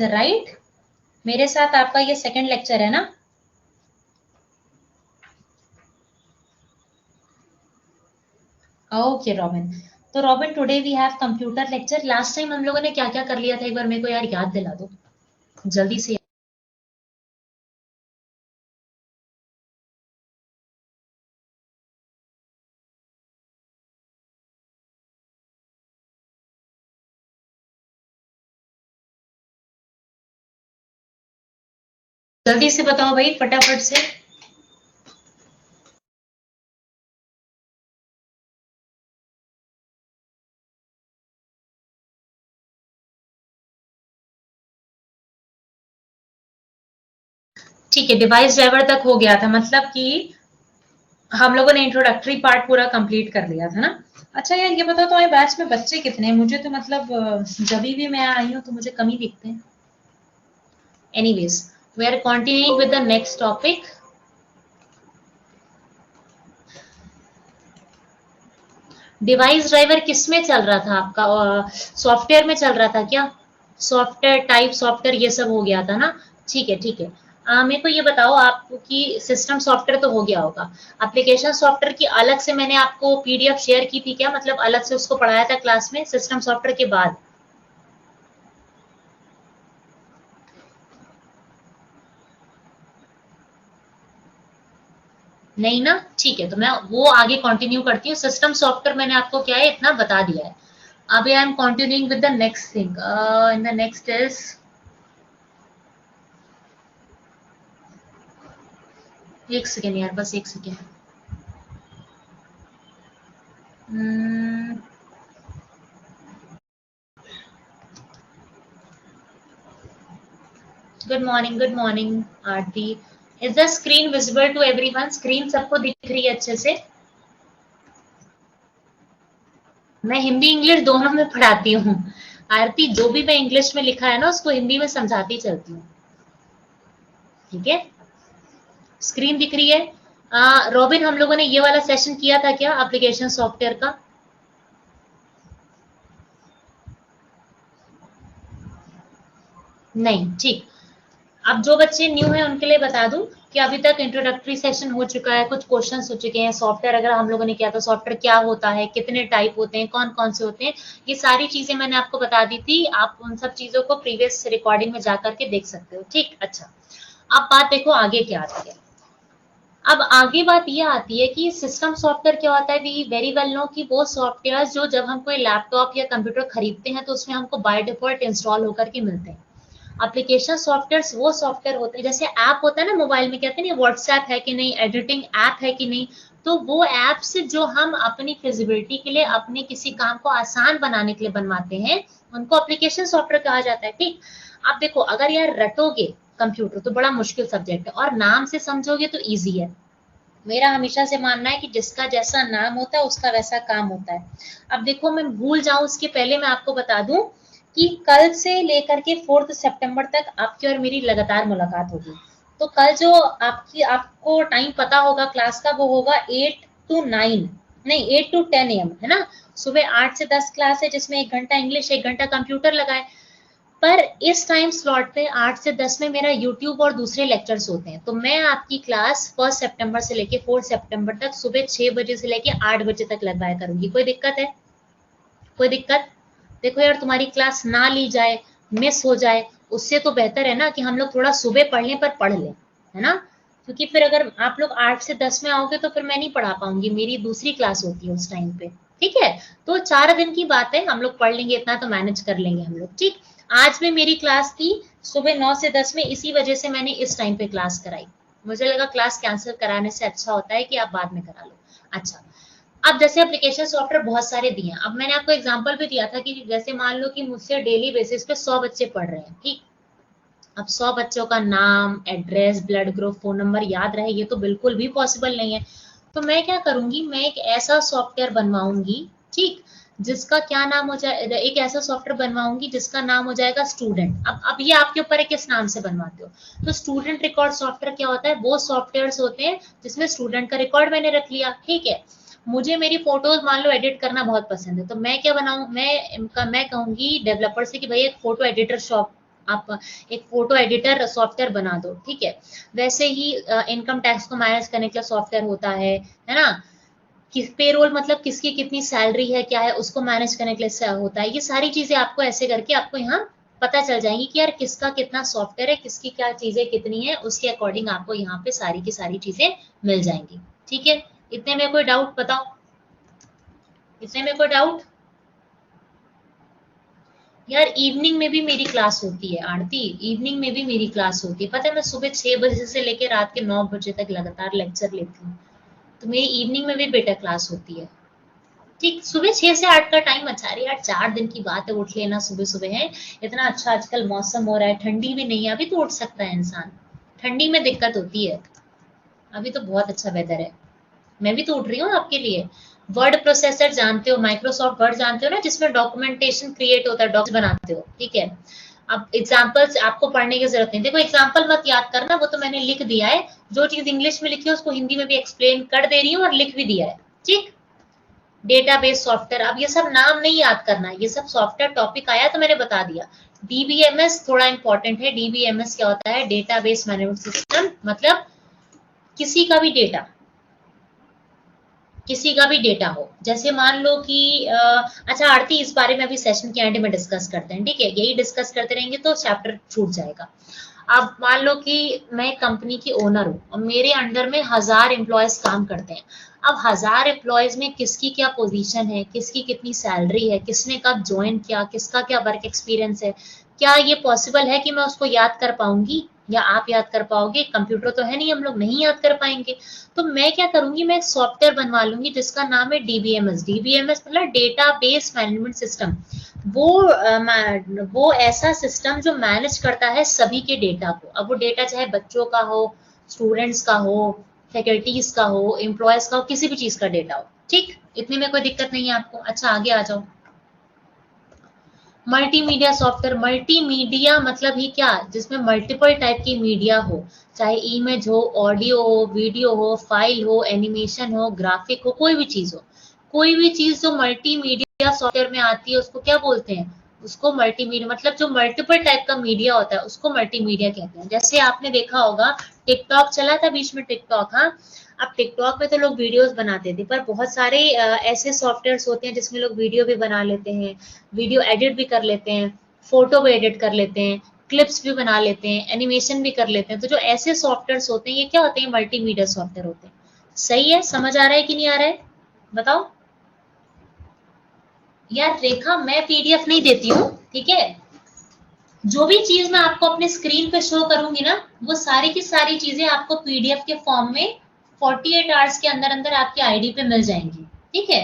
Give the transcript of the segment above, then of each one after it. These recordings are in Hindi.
राइट, मेरे साथ आपका ये सेकंड लेक्चर है ना? ओके रॉबिन, तो Robin today we have computer lecture. Last time हम लोगों ने क्या क्या कर लिया था, एक बार मेरे को यार याद दिला दो जल्दी से। जल्दी से बताओ भाई, फटाफट से। ठीक है, डिवाइस ड्राइवर तक हो गया था, मतलब कि हम लोगों ने इंट्रोडक्टरी पार्ट पूरा कंप्लीट कर लिया था ना। अच्छा यार ये बताओ, तुम्हारे बैच में बच्चे कितने हैं? मुझे तो मतलब जब भी मैं आई हूँ तो मुझे कम ही दिखते हैं। Anyways, we are continuing with the next topic. Device driver किस में चल रहा था आपका? सॉफ्टवेयर में चल रहा था क्या? सॉफ्टवेयर टाइप सॉफ्टवेयर ये सब हो गया था ना? ठीक है ठीक है। मेरे को ये बताओ, आपकी सिस्टम सॉफ्टवेयर तो हो गया होगा, एप्लीकेशन सॉफ्टवेयर की अलग से मैंने आपको पीडीएफ शेयर की थी क्या? मतलब अलग से उसको पढ़ाया था क्लास में सिस्टम सॉफ्टवेयर के बाद? नहीं ना? ठीक है, तो मैं वो आगे कंटिन्यू करती हूँ। सिस्टम सॉफ्टवेयर मैंने आपको क्या है इतना बता दिया है। अभी I am continuing with the next thing. In the next is, एक सेकेंड यार, बस एक second. Good morning Aarti. Is the screen visible to everyone? Screen सबको दिख रही है अच्छे से? मैं हिंदी इंग्लिश दोनों में पढ़ाती हूँ आरती, जो भी मैं इंग्लिश में लिखा है ना उसको हिंदी में समझाती चलती हूँ। ठीक है, स्क्रीन दिख रही है। रॉबिन, हम लोगों ने ये वाला सेशन किया था क्या एप्लीकेशन सॉफ्टवेयर का? नहीं, ठीक। अब जो बच्चे न्यू हैं उनके लिए बता दूं कि अभी तक इंट्रोडक्टरी सेशन हो चुका है, कुछ क्वेश्चंस हो चुके हैं। सॉफ्टवेयर अगर हम लोगों ने किया था, सॉफ्टवेयर क्या होता है, कितने टाइप होते हैं, कौन कौन से होते हैं, ये सारी चीजें मैंने आपको बता दी थी। आप उन सब चीजों को प्रीवियस रिकॉर्डिंग में जाकर के देख सकते हो। ठीक, अच्छा। अब बात देखो आगे क्या आती है। अब आगे बात ये आती है कि सिस्टम सॉफ्टवेयर क्या होता है। वी वेरी वेल नो कि वो सॉफ्टवेयर जो जब हम कोई लैपटॉप या कंप्यूटर खरीदते हैं तो उसमें हमको बाय डिफॉल्ट इंस्टॉल होकर के मिलते हैं। एप्लीकेशन सॉफ्टवेयर वो सॉफ्टवेयर होते हैं, जैसे ऐप होता है ना मोबाइल में, कहते हैं व्हाट्सएप है कि नहीं, एडिटिंग ऐप है कि नहीं, तो वो ऐप्स जो हम अपनी फिजिबिलिटी के लिए, अपने किसी काम को आसान बनाने के लिए बनवाते हैं, उनको एप्लीकेशन सॉफ्टवेयर कहा जाता है। ठीक, आप देखो अगर यार रटोगे कंप्यूटर तो बड़ा मुश्किल सब्जेक्ट है, और नाम से समझोगे तो ईजी है। मेरा हमेशा से मानना है कि जिसका जैसा नाम होता है उसका वैसा काम होता है। अब देखो, मैं भूल जाऊं उसके पहले मैं आपको बता दूं कि कल से लेकर के 4 सितंबर तक आपकी और मेरी लगातार मुलाकात होगी। तो कल जो आपको टाइम पता होगा क्लास का, वो होगा 8 to 9, नहीं 8 to 10 AM, है ना? सुबह 8 से 10 क्लास है, जिसमें 1 घंटा इंग्लिश, 1 घंटा कंप्यूटर लगाए। पर इस टाइम स्लॉट पे 8 से 10 में मेरा यूट्यूब और दूसरे लेक्चर्स होते हैं। तो मैं आपकी क्लास 1 सितंबर से लेके 4 सितंबर तक सुबह 6 बजे से लेके 8 बजे तक लगवाया करूंगी। कोई दिक्कत है? कोई दिक्कत? देखो यार, तुम्हारी क्लास ना ली जाए, मिस हो जाए, उससे तो बेहतर है ना कि हम लोग थोड़ा सुबह पढ़ लें, पर पढ़ लें, है ना? क्योंकि फिर अगर आप लोग 8 से 10 में आओगे तो फिर मैं नहीं पढ़ा पाऊंगी, मेरी दूसरी क्लास होती है उस टाइम पे। ठीक है, तो 4 दिन की बात है, हम लोग पढ़ लेंगे, इतना तो मैनेज कर लेंगे हम लोग। ठीक, आज भी मेरी क्लास थी सुबह 9 से 10 में, इसी वजह से मैंने इस टाइम पे क्लास कराई। मुझे लगा क्लास कैंसिल कराने से अच्छा होता है कि आप बाद में करा लो। अच्छा, अब जैसे एप्लीकेशन सॉफ्टवेयर बहुत सारे दिए हैं। अब मैंने आपको एग्जांपल भी दिया था कि जैसे मान लो कि मुझसे डेली बेसिस पे 100 बच्चे पढ़ रहे हैं। ठीक, अब 100 बच्चों का नाम, address, blood group, phone number याद रहे, ये तो बिल्कुल भी पॉसिबल नहीं है। तो मैं क्या करूंगी, मैं एक ऐसा सॉफ्टवेयर बनवाऊंगी, ठीक, जिसका क्या नाम हो जाए, एक ऐसा सॉफ्टवेयर बनवाऊंगी जिसका नाम हो जाएगा स्टूडेंट। अब ये आपके ऊपर है किस नाम से बनवाते हो। तो स्टूडेंट रिकॉर्ड सॉफ्टवेयर क्या होता है, वो सॉफ्टवेयर होते हैं जिसमें स्टूडेंट का रिकॉर्ड मैंने रख लिया, ठीक है। मुझे मेरी फोटोज मान लो एडिट करना बहुत पसंद है, तो मैं क्या बनाऊं, मैं कहूंगी डेवलपर से कि भाई एक फोटो एडिटर शॉप, आप एक फोटो एडिटर सॉफ्टवेयर बना दो, ठीक है। वैसे ही इनकम टैक्स को मैनेज करने के लिए सॉफ्टवेयर होता है ना। किस पेरोल मतलब किसकी कितनी सैलरी है क्या है उसको मैनेज करने के लिए होता है। ये सारी चीजें आपको ऐसे करके आपको यहाँ पता चल जाएंगी कि यार किसका कितना सॉफ्टवेयर है, किसकी क्या चीजें कितनी है, उसके अकॉर्डिंग आपको यहाँ पे सारी की सारी चीजें मिल जाएंगी, ठीक है। इतने में कोई डाउट बताओ, इतने में कोई डाउट। यार इवनिंग में भी मेरी क्लास होती है आरती, इवनिंग में भी मेरी क्लास होती है, पता है मैं सुबह 6 बजे से लेकर रात के 9 बजे तक लगातार लेक्चर लेती हूँ। तो मेरी इवनिंग में भी बेटा क्लास होती है, ठीक। सुबह 6 से 8 का टाइम अच्छा है यार, 4 दिन की बात है, उठ लेना सुबह सुबह है। इतना अच्छा आजकल मौसम हो रहा है, ठंडी भी नहीं है, अभी तो उठ सकता है इंसान। ठंडी में दिक्कत होती है, अभी तो बहुत अच्छा वेदर है। मैं भी तो उठ रही हूँ आपके लिए। वर्ड प्रोसेसर जानते हो, माइक्रोसॉफ्ट वर्ड जानते हो ना, जिसमें डॉक्यूमेंटेशन क्रिएट होता है, डॉक्यूमेंट बनाते हो, ठीक है। अब एग्जाम्पल्स आपको पढ़ने की जरूरत नहीं, देखो एग्जाम्पल मत याद करना, वो तो मैंने लिख दिया है। जो चीज इंग्लिश में लिखी है उसको हिंदी में भी एक्सप्लेन कर दे रही हूँ और लिख भी दिया है, ठीक। डेटाबेस सॉफ्टवेयर, अब ये सब नाम नहीं याद करना, ये सब सॉफ्टवेयर टॉपिक आया तो मैंने बता दिया। डीबीएमएस थोड़ा इंपॉर्टेंट है। डीबीएमएस क्या होता है, डेटाबेस मैनेजमेंट सिस्टम, मतलब किसी का भी डेटा, किसी का भी डेटा हो, जैसे मान लो कि अच्छा आरती, इस बारे में अभी सेशन के एंड में डिस्कस करते हैं, ठीक है। यही डिस्कस करते रहेंगे तो चैप्टर छूट जाएगा। अब मान लो कि मैं कंपनी की ओनर हूँ और मेरे अंडर में 1000 एम्प्लॉयज काम करते हैं। अब 1000 एम्प्लॉयज में किसकी क्या पोजीशन है, किसकी कितनी सैलरी है, किसने कब ज्वाइन किया, किसका क्या वर्क एक्सपीरियंस है, क्या ये पॉसिबल है कि मैं उसको याद कर पाऊंगी या आप याद कर पाओगे। कंप्यूटर तो है नहीं, हम लोग नहीं याद कर पाएंगे। तो मैं क्या करूंगी, मैं एक सॉफ्टवेयर बनवा लूंगी जिसका नाम है डीबीएमएस। डीबीएमएस मतलब डेटाबेस मैनेजमेंट सिस्टम। वो वो ऐसा सिस्टम जो मैनेज करता है सभी के डेटा को। अब वो डेटा चाहे बच्चों का हो, स्टूडेंट्स का हो, फैकल्टीज का हो, एम्प्लॉयज का हो, किसी भी चीज का डेटा हो, ठीक। इतने में कोई दिक्कत नहीं है आपको। अच्छा आगे आ जाओ। मल्टीमीडिया सॉफ्टवेयर, मल्टीमीडिया मतलब ही क्या, जिसमें मल्टीपल टाइप की मीडिया हो, चाहे इमेज हो, ऑडियो हो, वीडियो हो, फाइल हो, एनिमेशन हो, ग्राफिक हो, कोई भी चीज हो। कोई भी चीज जो मल्टीमीडिया सॉफ्टवेयर में आती है उसको क्या बोलते हैं, उसको मल्टीमीडिया, मतलब जो मल्टीपल टाइप का मीडिया होता है उसको मल्टीमीडिया कहते हैं। जैसे आपने देखा होगा टिकटॉक चला था बीच में, टिकटॉक, हाँ। अब टिकटॉक में तो लोग वीडियोस बनाते थे, पर बहुत सारे ऐसे सॉफ्टवेयर होते हैं जिसमें लोग वीडियो भी बना लेते हैं, वीडियो एडिट भी कर लेते हैं, फोटो भी एडिट कर लेते हैं, क्लिप्स भी बना लेते हैं, एनिमेशन भी कर लेते हैं। तो जो ऐसे सॉफ्टवेयर होते हैं ये क्या होते हैं, मल्टीमीडिया सॉफ्टवेयर होते हैं। सही है, समझ आ रहा है कि नहीं आ रहा है, बताओ। यार रेखा मैं पीडीएफ नहीं देती हूँ, ठीक है। जो भी चीज मैं आपको अपने स्क्रीन पे शो करूंगी ना, वो सारी की सारी चीजें आपको पीडीएफ के फॉर्म में 48 आवर्स के अंदर अंदर आपकी आईडी पे मिल जाएंगी, ठीक है।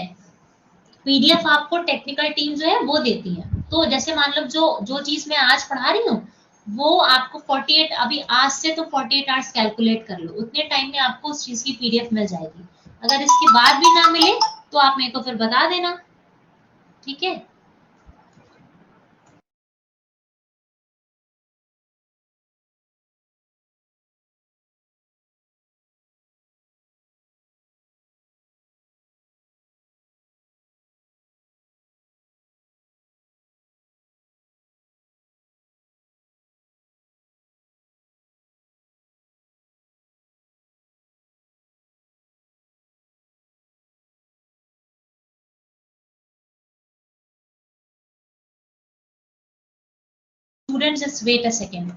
पीडीएफ आपको टेक्निकल टीम जो है वो देती है। तो जैसे मान लो जो जो चीज मैं आज पढ़ा रही हूँ वो आपको 48, अभी आज से तो 48 आवर्स कैलकुलेट कर लो, उतने टाइम में आपको उस चीज की पीडीएफ मिल जाएगी। अगर इसके बाद भी ना मिले तो आप मेरे को फिर बता देना, ठीक है। Student just wait a second.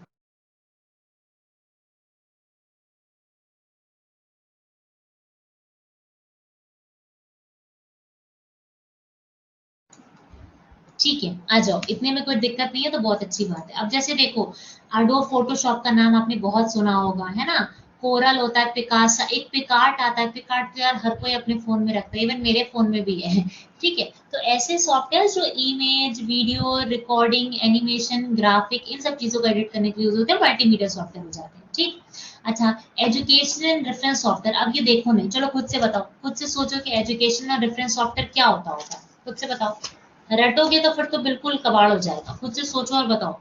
ठीक है, आ जाओ, इतने में कोई दिक्कत नहीं है तो बहुत अच्छी बात है। अब जैसे देखो, अडो फोटोशॉप का नाम आपने बहुत सुना होगा, है ना। कोरल होता है, पिकासा, एक पिकार्ट आता है। पिकार्ट तो यार हर कोई अपने फोन में रखता है, इवन मेरे फोन में भी है ठीक है। तो ऐसे सॉफ्टवेयर जो image, video, recording, animation, graphic, इन सब चीजों को एडिट करने के लिए यूज होते हैं, मल्टीमीडिया सॉफ्टवेयर हो जाते हैं, ठीक। अच्छा, एजुकेशन एंड रेफरेंस सॉफ्टवेयर, अब ये देखो नहीं, चलो खुद से बताओ, खुद से सोचो कि एजुकेशन और रेफरेंस सॉफ्टवेयर क्या होता है, खुद से बताओ। रटोगे तो फिर तो बिल्कुल कबाड़ हो जाएगा, खुद से सोचो और बताओ।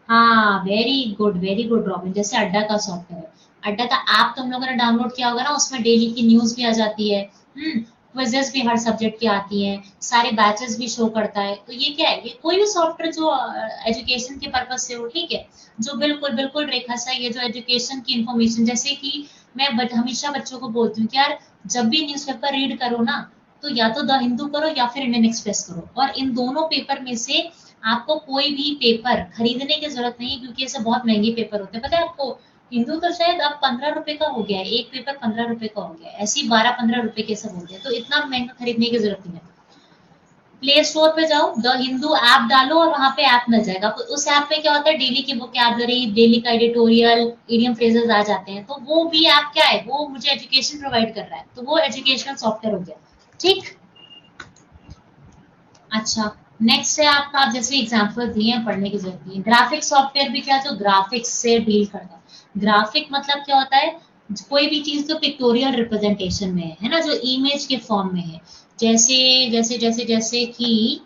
हाँ, वेरी गुड रॉबिन, जैसे अड्डा का सॉफ्टवेयर है, अड्डा का ऐप तुम लोगों ने डाउनलोड किया होगा ना, उसमें डेली की न्यूज भी आ जाती है, क्विजेस भी हर सब्जेक्ट की आती हैं, सारे बैचेस भी शो करता है, तो ये क्या है, ये कोई भी सॉफ्टवेयर जो एजुकेशन के पर्पज से हो, ठीक है, जो बिल्कुल बिल्कुल रेखा सही है, जो एजुकेशन की इंफॉर्मेशन, जैसे कि मैं हमेशा बच्चों को बोलती हूँ कि यार जब भी न्यूज़पेपर रीड करो ना, तो या तो द हिंदू करो या फिर इंडियन एक्सप्रेस करो, और इन दोनों पेपर में से आपको कोई भी पेपर खरीदने की जरूरत नहीं है, क्योंकि ऐसे बहुत महंगे पेपर होते हैं, पता है आपको। हिंदू तो शायद अब 15 रुपए का हो गया है, एक पेपर 15 रुपए का हो गया है, ऐसे ही 12-15 रुपए के सब हो गया, तो इतना महंगा खरीदने की जरूरत नहीं है। प्ले स्टोर पे जाओ, द हिंदू ऐप डालो और वहां पे ऐप मिल जाएगा, तो उस ऐप पे क्या होता है, डेली की वोकैबुलरी, डेली का एडिटोरियल, इडियम फ्रेजेस आ जाते हैं, तो वो भी ऐप क्या है, वो मुझे एजुकेशन प्रोवाइड कर रहा है, तो वो एजुकेशनल सॉफ्टवेयर हो गया। ठीक। अच्छा, नेक्स्ट है आपका, आप जैसे एग्जांपल दिए हैं, पढ़ने की जरूरत नहीं है, ग्राफिक सॉफ्टवेयर भी क्या, जो ग्राफिक्स से डील करता है। ग्राफिक मतलब क्या होता है, कोई भी चीज तो पिक्टोरियल रिप्रेजेंटेशन में है ना, जो इमेज के फॉर्म में है, जैसे जैसे कि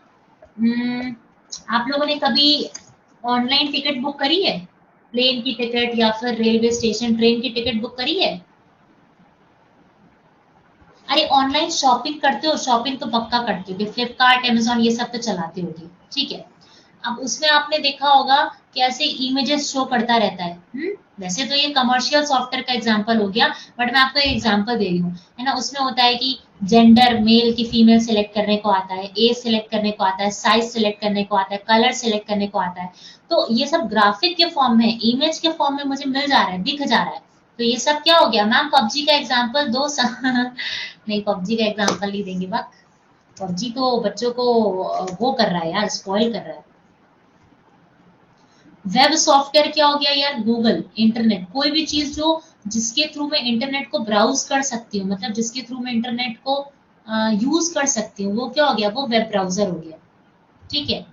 हम्म, आप लोगों ने कभी ऑनलाइन टिकट बुक करी है, प्लेन की टिकट या फिर रेलवे स्टेशन ट्रेन की टिकट बुक करी है। अरे ऑनलाइन शॉपिंग करते हो, शॉपिंग तो पक्का करते होगे, फ्लिपकार्ट अमेजोन ये सब तो चलाते होगे, ठीक है। अब उसमें आपने देखा होगा कि ऐसे इमेजेस शो करता रहता है, वैसे तो ये कमर्शियल सॉफ्टवेयर का एग्जांपल हो गया, बट मैं आपको एक एग्जांपल दे रही हूँ, है ना, उसमें होता है कि जेंडर मेल की फीमेल सेलेक्ट करने को आता है, एज सेलेक्ट करने को आता है, साइज सेलेक्ट करने को आता है, कलर सेलेक्ट करने को आता है, तो ये सब ग्राफिक के फॉर्म में, इमेज के फॉर्म में मुझे मिल जा रहा है, दिख जा रहा है, तो ये सब क्या हो गया मैम, पबजी का एग्जाम्पल दो नहीं, पबजी का एग्जाम्पल नहीं देंगे बात, पबजी तो बच्चों को वो कर रहा है यार, स्पॉइल कर रहा है। वेब सॉफ्टवेयर क्या हो गया यार, गूगल, इंटरनेट, कोई भी चीज जो जिसके थ्रू मैं इंटरनेट को ब्राउज कर सकती हूँ, मतलब जिसके थ्रू मैं इंटरनेट को यूज कर सकती हूँ, वो क्या हो गया, वो वेब ब्राउजर हो गया। ठीक है,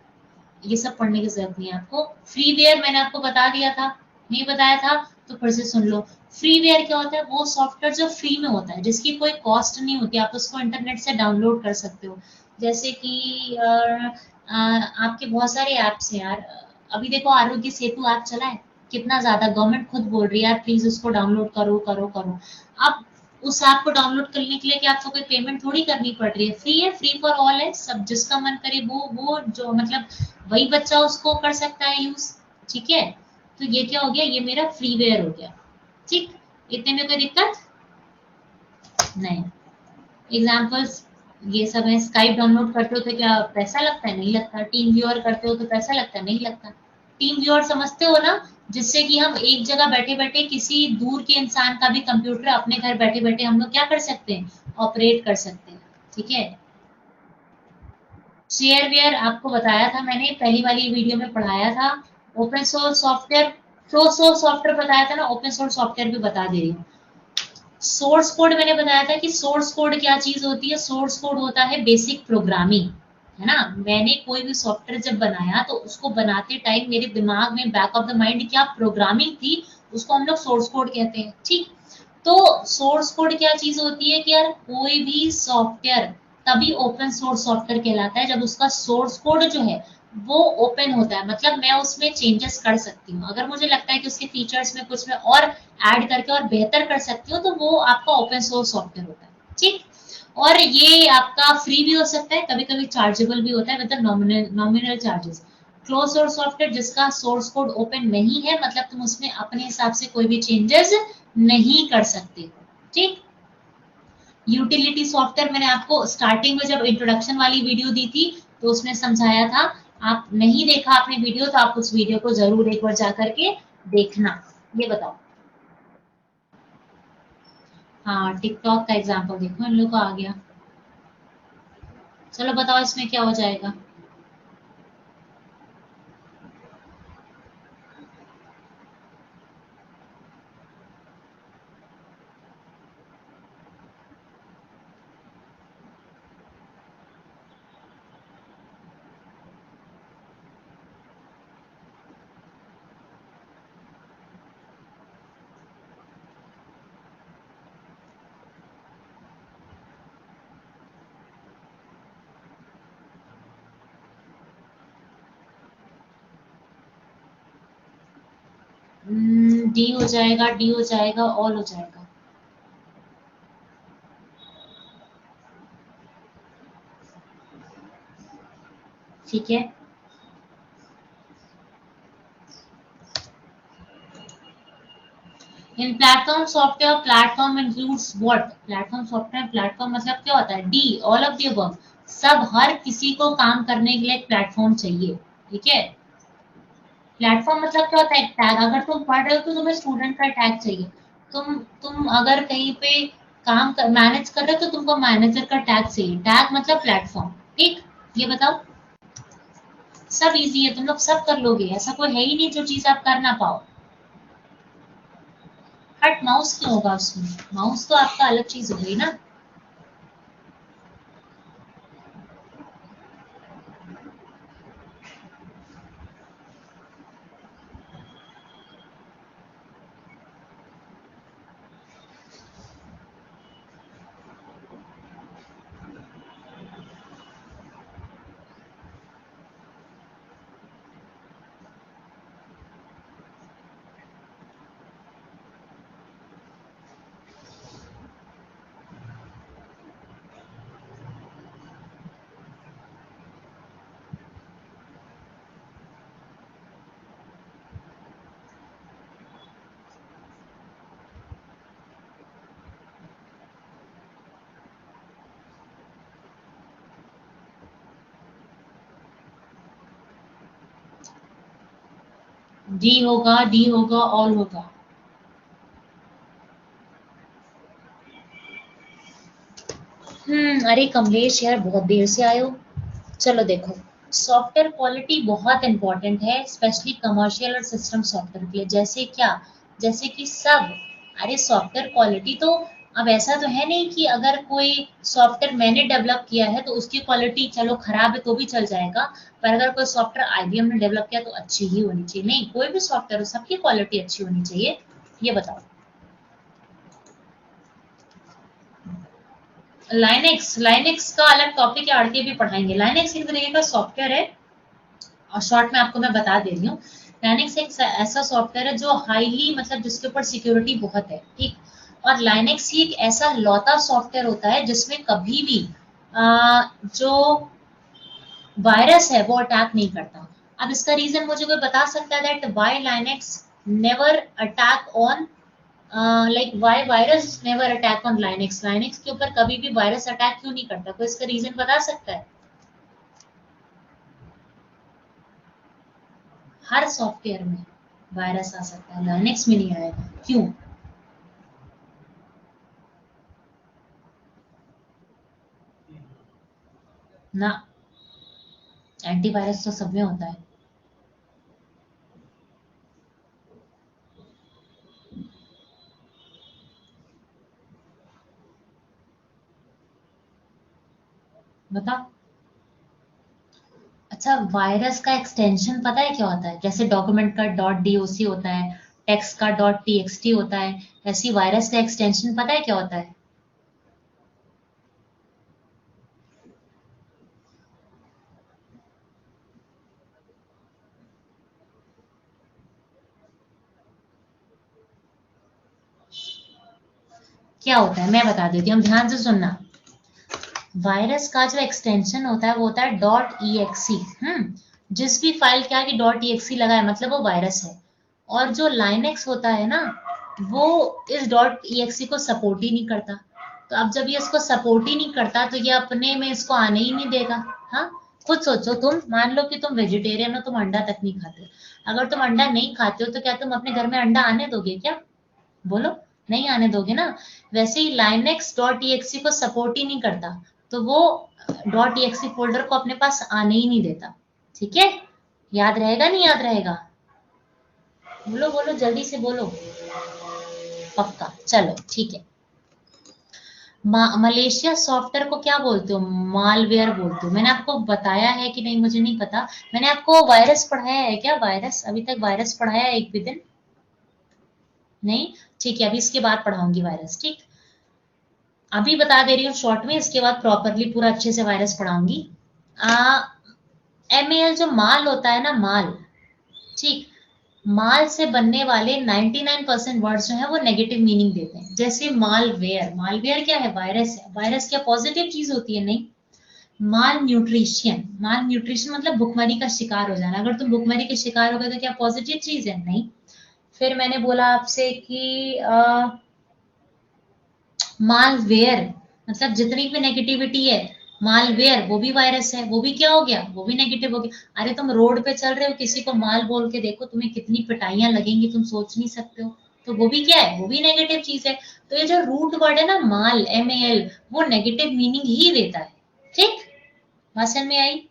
ये सब पढ़ने की जरूरत नहीं है आपको। फ्रीवेयर मैंने आपको बता दिया था, नहीं बताया था तो फिर से सुन लो। फ्रीवेयर क्या होता है, वो सॉफ्टवेयर जो फ्री में होता है, जिसकी कोई कॉस्ट नहीं होती, आप उसको इंटरनेट से डाउनलोड कर सकते हो, जैसे कि आपके बहुत सारे ऐप्स हैं यार, अभी देखो आरोग्य सेतु ऐप चला है, कितना ज्यादा गवर्नमेंट खुद बोल रही है यार प्लीज उसको डाउनलोड करो करो करो। अब उस ऐप को डाउनलोड करने के लिए कि आपको कोई पेमेंट थोड़ी करनी पड़ रही है, फ्री है, फ्री फॉर ऑल है, सब जिसका मन करे वो जो मतलब वही बच्चा उसको कर सकता है यूज। ठीक है, तो ये क्या हो गया, ये मेरा फ्रीवेयर हो गया। ठीक, इतने में कोई दिक्कत नहीं। एग्जाम्पल्स ये सब है, स्काइप डाउनलोड करते हो तो क्या पैसा लगता है, नहीं लगता, टीम व्यूअर करते हो तो पैसा लगता है, नहीं लगता। टीम व्यूअर समझते हो ना, जिससे कि हम एक जगह बैठे बैठे किसी दूर के इंसान का भी कंप्यूटर अपने घर बैठे बैठे हम लोग क्या कर सकते हैं, ऑपरेट कर सकते हैं। ठीक है, शेयरवेयर आपको बताया था मैंने पहली वाली वीडियो में पढ़ाया था। Open source software, close source software बताया था ना, ओपन सोर्स सॉफ्टवेयर भी बता दे रही हूँ। सोर्स कोड मैंने बताया था कि सोर्स कोड क्या चीज होती है, सोर्स कोड होता है बेसिक प्रोग्रामिंग, है ना। मैंने कोई भी सॉफ्टवेयर जब बनाया तो उसको बनाते टाइम मेरे दिमाग में बैक ऑफ द माइंड क्या प्रोग्रामिंग थी, उसको हम लोग सोर्स कोड कहते हैं। ठीक, तो सोर्स कोड क्या चीज होती है कि यार कोई भी सॉफ्टवेयर तभी ओपन सोर्स सॉफ्टवेयर कहलाता है जब उसका सोर्स कोड जो है वो ओपन होता है, मतलब मैं उसमें चेंजेस कर सकती हूँ, अगर मुझे लगता है कि उसके फीचर्स में कुछ मैं और ऐड करके और बेहतर कर सकती हूँ, तो वो आपका ओपन सोर्स सॉफ्टवेयर होता है। ठीक, और ये आपका फ्री भी हो सकता है, कभी कभी चार्जेबल भी होता है, मतलब nominal charges. Close source software जिसका सोर्स कोड ओपन नहीं है, मतलब तुम उसमें अपने हिसाब से कोई भी चेंजेस नहीं कर सकते। ठीक, यूटिलिटी सॉफ्टवेयर मैंने आपको स्टार्टिंग में जब इंट्रोडक्शन वाली वीडियो दी थी तो उसमें समझाया था, आप नहीं देखा आपने वीडियो तो आप उस वीडियो को जरूर एक बार जा करके देखना। ये बताओ। हाँ, टिकटॉक का एग्जाम्पल देखो, इन लोग का आ गया। चलो बताओ इसमें क्या हो जाएगा। डी हो जाएगा, डी हो जाएगा, ऑल हो जाएगा। ठीक है, इन platform software platform includes what, platform software platform मतलब क्या होता है, the all of the above, सब हर किसी को काम करने के लिए एक प्लेटफॉर्म चाहिए। ठीक है, प्लेटफॉर्म मतलब क्या होता है, एक टैग, अगर तुम पढ़ रहे हो तो तुम्हें स्टूडेंट का टैग चाहिए। तुम अगर कहीं पे काम कर मैनेज कर रहे हो तो तुमको मैनेजर का टैग चाहिए, टैग मतलब प्लेटफॉर्म। ठीक, ये बताओ, सब इजी है, तुम लोग सब कर लोगे, ऐसा कोई है ही नहीं जो चीज आप कर ना पाओ। हट, माउस क्यों होगा उसमें, माउस तो आपका अलग चीज हो गई ना। डी होगा, डी होगा, ऑल होगा। अरे कमलेश यार, बहुत देर से आए हो। चलो देखो, सॉफ्टवेयर क्वालिटी बहुत इंपॉर्टेंट है, स्पेशली कमर्शियल और सिस्टम सॉफ्टवेयर के लिए। जैसे क्या, जैसे कि सब, अरे सॉफ्टवेयर क्वालिटी तो, अब ऐसा तो है नहीं कि अगर कोई सॉफ्टवेयर मैंने डेवलप किया है तो उसकी क्वालिटी चलो खराब है तो भी चल जाएगा, पर अगर कोई सॉफ्टवेयर आईबीएम ने डेवलप किया तो अच्छी ही होनी चाहिए। नहीं, कोई भी सॉफ्टवेयर हो सबकी क्वालिटी अच्छी होनी चाहिए। ये बताओ। लाइनेक्स, लाइनेक्स का अलग टॉपिक है, आर के भी पढ़ाएंगे। लाइनेक्स एक तरीके का सॉफ्टवेयर है, और शॉर्ट में आपको मैं बता दे रही हूँ। लाइनेक्स एक ऐसा सॉफ्टवेयर है जो हाईली, मतलब जिसके ऊपर सिक्योरिटी बहुत है। ठीक, और लाइनेक्स ही एक ऐसा लौता सॉफ्टवेयर होता है जिसमें कभी भी जो वायरस है वो अटैक नहीं करता। अब इसका रीजन मुझे कोई बता सकता है that why Linux never attack on, like why virus never attack on Linux, Linux के ऊपर कभी भी वायरस अटैक क्यों नहीं करता, कोई इसका रीजन बता सकता है? हर सॉफ्टवेयर में वायरस आ सकता है, लाइनेक्स में नहीं आएगा, क्यों? ना, एंटीवायरस तो सब में होता है। बता। अच्छा, वायरस का एक्सटेंशन पता है क्या होता है? जैसे डॉक्यूमेंट का डॉट डॉक होता है, टेक्स्ट का डॉट टीएक्सटी होता है, ऐसी वायरस का एक्सटेंशन पता है क्या होता है? क्या होता है मैं बता देती हूँ, ध्यान से सुनना। वायरस का जो एक्सटेंशन होता है वो होता है डॉट ई एक्सी। जिस भी फाइल क्या कि डॉट ई एक्सी लगा है मतलब वो वायरस है। और जो लाइनेक्स होता है ना, वो इस डॉट ई एक्सी को सपोर्ट ही नहीं करता। तो अब जब ये इसको सपोर्ट ही नहीं करता तो ये अपने में इसको आने ही नहीं देगा। हाँ, खुद सोचो, तुम मान लो कि तुम वेजिटेरियन हो, तुम अंडा तक नहीं खाते। अगर तुम अंडा नहीं खाते हो तो क्या तुम अपने घर में अंडा आने दोगे क्या? बोलो, नहीं आने दोगे ना। वैसे ही लाइनेक्स डॉट ईएक्सी को सपोर्ट ही नहीं करता, तो वो डॉट ईएक्सी फोल्डर को अपने पास आने ही नहीं देता। ठीक है, याद रहेगा नहीं याद रहेगा? बोलो बोलो, जल्दी से बोलो। पक्का, चलो ठीक है। मलेशिया सॉफ्टवेयर को क्या बोलते हो? मालवेयर बोलते हो। मैंने आपको बताया है कि नहीं मुझे नहीं पता। मैंने आपको वायरस पढ़ाया है क्या? वायरस अभी तक वायरस पढ़ाया है एक भी दिन? नहीं? ठीक है, अभी इसके बाद पढ़ाऊंगी वायरस। ठीक, अभी बता दे रही हूँ शॉर्ट में, इसके बाद प्रॉपरली पूरा अच्छे से वायरस पढ़ाऊंगी। एमएल जो माल होता है ना, माल, ठीक, माल से बनने वाले 99% वर्ड्स जो है वो नेगेटिव मीनिंग देते हैं। जैसे मालवेयर, मालवेयर क्या है? वायरस है। वायरस क्या पॉजिटिव चीज होती है? नहीं। माल न्यूट्रिशन, माल न्यूट्रिशन मतलब भुखमरी का शिकार हो जाना। अगर तुम भुखमरी के शिकार हो गए तो क्या पॉजिटिव चीज है? नहीं। फिर मैंने बोला आपसे कि मालवेयर मतलब जितनी भी नेगेटिविटी है, मालवेयर वो भी वायरस है, वो भी क्या हो गया? वो भी नेगेटिव हो गया। अरे तुम रोड पे चल रहे हो, किसी को माल बोल के देखो, तुम्हें कितनी पिटाइयां लगेंगी, तुम सोच नहीं सकते हो। तो वो भी क्या है? वो भी नेगेटिव चीज है। तो ये जो रूट वर्ड है ना माल, MAL, वो नेगेटिव मीनिंग ही देता है। ठीक, बात समझ में आई?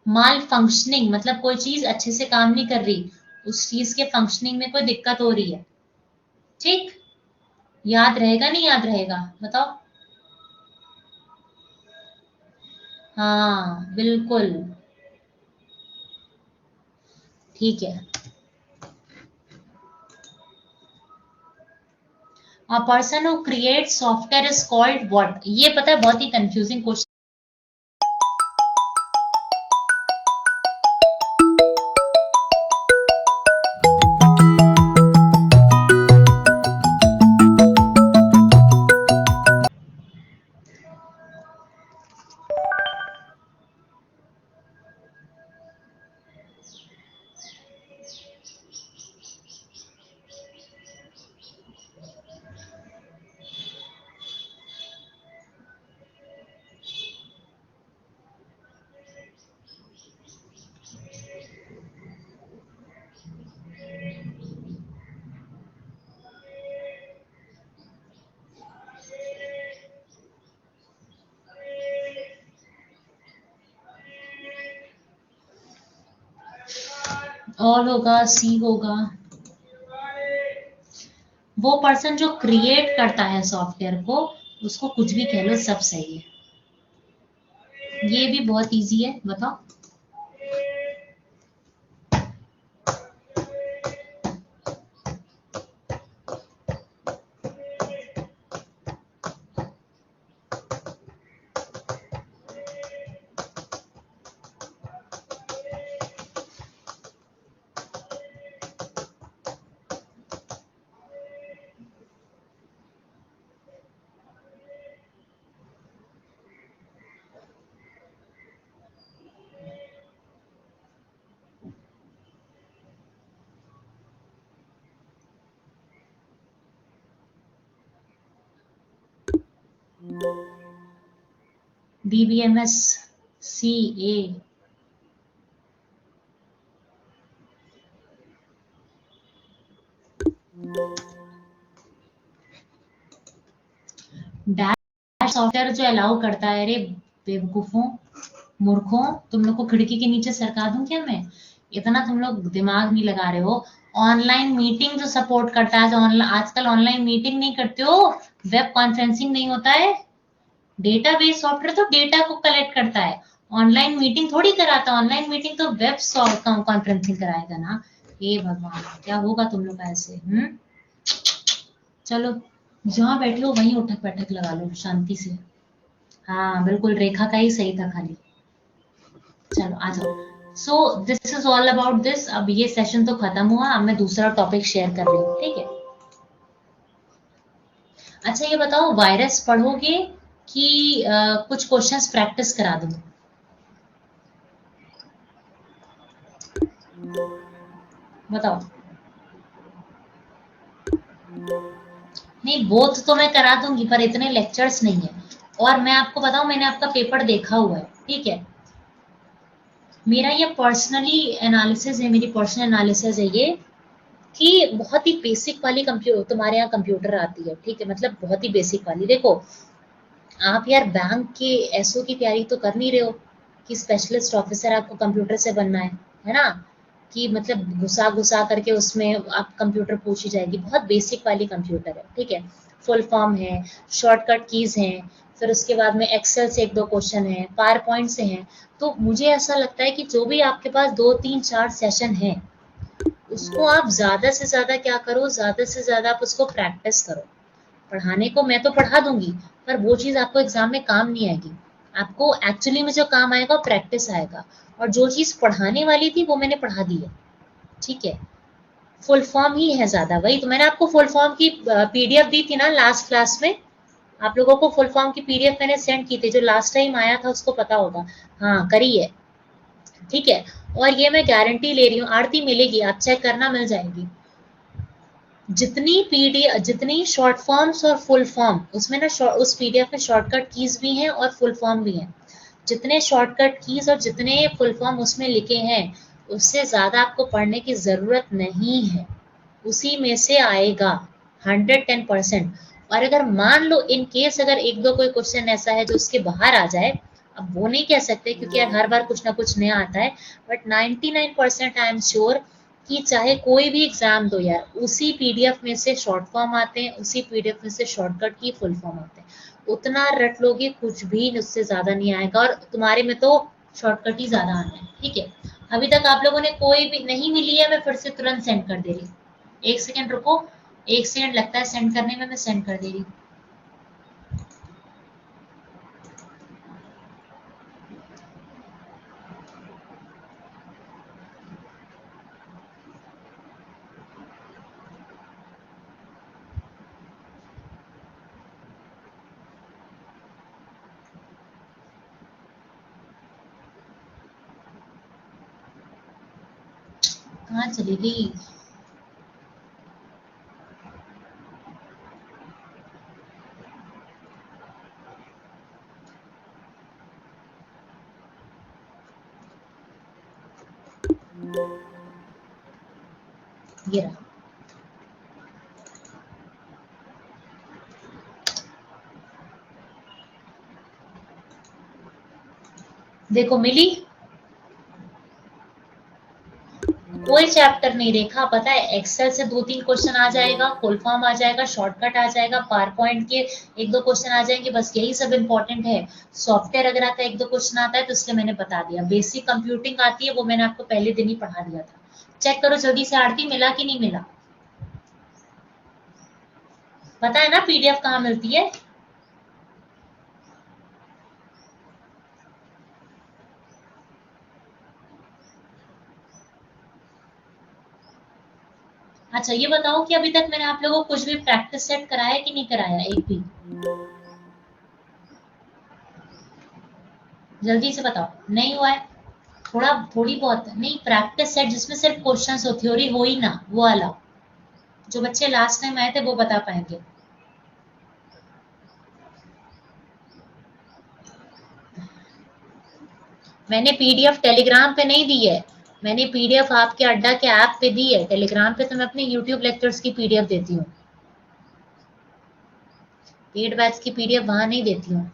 माल फंक्शनिंग मतलब कोई चीज अच्छे से काम नहीं कर रही, उस चीज के फंक्शनिंग में कोई दिक्कत हो रही है। ठीक, याद रहेगा नहीं याद रहेगा बताओ? हाँ बिल्कुल, ठीक है। A person who create software is called what? ये पता है बहुत ही कंफ्यूजिंग क्वेश्चन। ऑल होगा, सी होगा। वो पर्सन जो क्रिएट करता है सॉफ्टवेयर को, उसको कुछ भी कह लो, सब सही है। ये भी बहुत इजी है, बताओ। DBMS, CA। डैश सॉफ्टवेयर जो अलाउ करता है। अरे बेवकूफों, मूर्खों, तुम लोग को खिड़की के नीचे सरका दूं क्या मैं? इतना तुम लोग दिमाग नहीं लगा रहे हो। ऑनलाइन मीटिंग जो सपोर्ट करता है, जो आजकल ऑनलाइन मीटिंग नहीं करते हो, वेब कॉन्फ्रेंसिंग नहीं होता है, डेटाबेस सॉफ्टवेयर तो डेटा को कलेक्ट करता है, ऑनलाइन मीटिंग थोड़ी कराता। ऑनलाइन मीटिंग तो वेब कॉन्फ्रेंसिंग कराएगा ना। हे भगवान, क्या होगा तुम लोग का ऐसे? चलो, जहाँ बैठे हो वहीं उठक बैठक लगा लो शांति से। हाँ बिल्कुल, रेखा का ही सही था खाली। चलो आ जाओ। So this is all about this. अब ये सेशन तो खत्म हुआ, अब मैं दूसरा टॉपिक शेयर कर रही हूँ, ठीक है? अच्छा ये बताओ, वायरस पढ़ोगे कि कुछ क्वेश्चंस प्रैक्टिस करा दूँ? बताओ। नहीं, बोथ तो मैं करा दूंगी, पर इतने लेक्चर्स नहीं है। और मैं आपको बताऊं, मैंने आपका पेपर देखा हुआ है, ठीक है? मेरा ये पर्सनली एनालिसिस है, मेरी पर्सनल एनालिसिस है ये, कि बहुत ही बेसिक वाली कंप्यूटर तुम्हारे यहाँ कंप्यूटर आती है, ठीक है? मतलब बहुत ही बेसिक वाली। देखो, आप यार बैंक के एसओ की तैयारी तो कर नहीं रहे हो कि स्पेशलिस्ट ऑफिसर आपको कंप्यूटर से बनना है ना? कि मतलब घुसा घुसा करके उसमें आप कंप्यूटर पूछी जाएगी। बहुत बेसिक वाली कंप्यूटर है, ठीक है? फुल फॉर्म है, शॉर्टकट कीज हैं, फिर उसके बाद में एक्सेल से एक दो क्वेश्चन है, पावर पॉइंट से हैं। तो मुझे ऐसा लगता है कि जो भी आपके पास 2 3 4 सेशन है, उसको आप ज्यादा से ज्यादा क्या करो, ज्यादा से ज्यादा आप उसको प्रैक्टिस करो। पढ़ाने को मैं तो पढ़ा दूंगी, पर वो चीज आपको एग्जाम में काम नहीं आएगी। आपको एक्चुअली में जो काम आएगा प्रैक्टिस आएगा। और जो चीज पढ़ाने वाली थी वो मैंने पढ़ा दी है, ठीक है? फुल फॉर्म ही है ज्यादा। वही तो मैंने आपको फुल फॉर्म की पीडीएफ दी थी ना लास्ट क्लास में। आप लोगों को फुल फॉर्म की पीडीएफ मैंने सेंड की थी, जो लास्ट टाइम आया था उसको पता होगा। हाँ करी है, ठीक है। और ये मैं गारंटी ले रही हूँ आरती मिलेगी, आप चेक करना, मिल जाएगी। जितनी पीडीएफ, जितनी शॉर्ट फॉर्म्स और फुल फॉर्म उसमें ना, उस पीडीएफ में शॉर्टकट कीज भी हैं और फुल फॉर्म भी हैं। जितने शॉर्टकट कीज और जितने फुल फॉर्म उसमें लिखे हैं, उससे ज्यादा आपको पढ़ने की जरूरत नहीं है। उसी में से आएगा 110%। और अगर मान लो इन केस अगर एक दो कोई क्वेश्चन ऐसा है जो उसके बाहर आ जाए, अब वो नहीं कह सकते क्योंकि यार हर बार कुछ ना कुछ नया आता है, बट 99% आई एम श्योर कि चाहे कोई भी एग्जाम दो यार, उसी पीडीएफ में से शॉर्ट फॉर्म आते हैं, उसी पीडीएफ में से शॉर्टकट की फुल फॉर्म आते हैं। उतना रट लोगे कुछ भी उससे ज्यादा नहीं आएगा, और तुम्हारे में तो शॉर्टकट ही ज्यादा आना है, ठीक है। अभी तक आप लोगों ने कोई भी नहीं मिली है, मैं फिर से तुरंत सेंड कर दे रही हूँ। एक सेकेंड रुको, एक सेकेंड लगता है सेंड करने में, मैं सेंड कर दे रही हूँ। कहाँ चली गई? ये रहा। देखो मिली। कोई चैप्टर नहीं देखा, पता है एक्सेल से दो तीन क्वेश्चन आ जाएगा, फुल फॉर्म आ जाएगा, शॉर्टकट आ जाएगा, पावर पॉइंट के एक दो क्वेश्चन आ जाएंगे, बस यही सब इंपॉर्टेंट है। सॉफ्टवेयर अगर आता है एक दो क्वेश्चन आता है तो इसलिए मैंने बता दिया। बेसिक कंप्यूटिंग आती है वो मैंने आपको पहले दिन ही पढ़ा दिया था। चेक करो जल्दी से आरती, मिला कि नहीं मिला? पता है ना पीडीएफ कहाँ मिलती है? अच्छा ये बताओ कि अभी तक मैंने आप लोगों को कुछ भी प्रैक्टिस सेट कराया कि नहीं कराया, एक भी? जल्दी से बताओ, नहीं हुआ है? थोड़ा थोड़ी बहुत नहीं, प्रैक्टिस सेट जिसमें सिर्फ क्वेश्चंस हो, थ्योरी हो ही ना, वो वाला। जो बच्चे लास्ट टाइम आए थे वो बता पाएंगे। मैंने पीडीएफ टेलीग्राम पे नहीं दी है, मैंने पीडीएफ आपके अड्डा के ऐप पे दी है। टेलीग्राम पे तो मैं अपने यूट्यूब लेक्चर्स की पीडीएफ देती हूँ, पेड बैच की पीडीएफ वहां नहीं देती हूँ।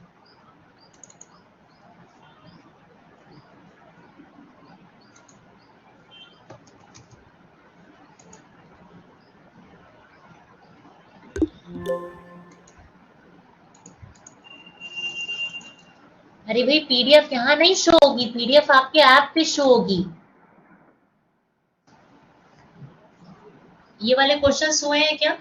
अरे भाई पीडीएफ यहाँ नहीं शो होगी, पीडीएफ आपके ऐप पे शो होगी। ये वाले क्वेश्चन हुए हैं क्या?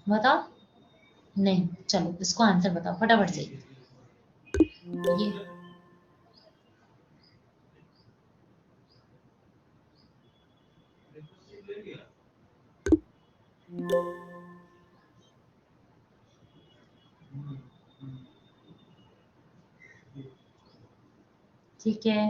बताओ। नहीं, चलो इसको आंसर बताओ फटाफट से। ये ठीक है।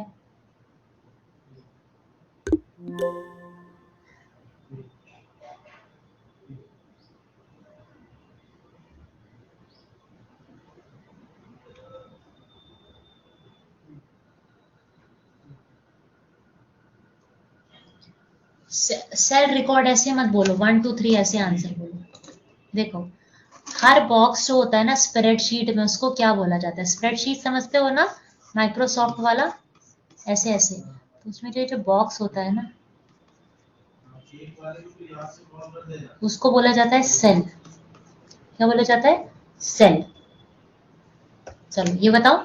सेल रिकॉर्ड ऐसे मत बोलो, 1 2 3 ऐसे आंसर बोलो। देखो, हर बॉक्स जो होता है ना स्प्रेडशीट में, उसको क्या बोला जाता है? स्प्रेडशीट समझते हो ना, माइक्रोसॉफ्ट वाला, ऐसे ऐसे। तो उसमें जो बॉक्स होता है ना, उसको बोला जाता है सेल। क्या बोला जाता है? सेल। चलो ये बताओ।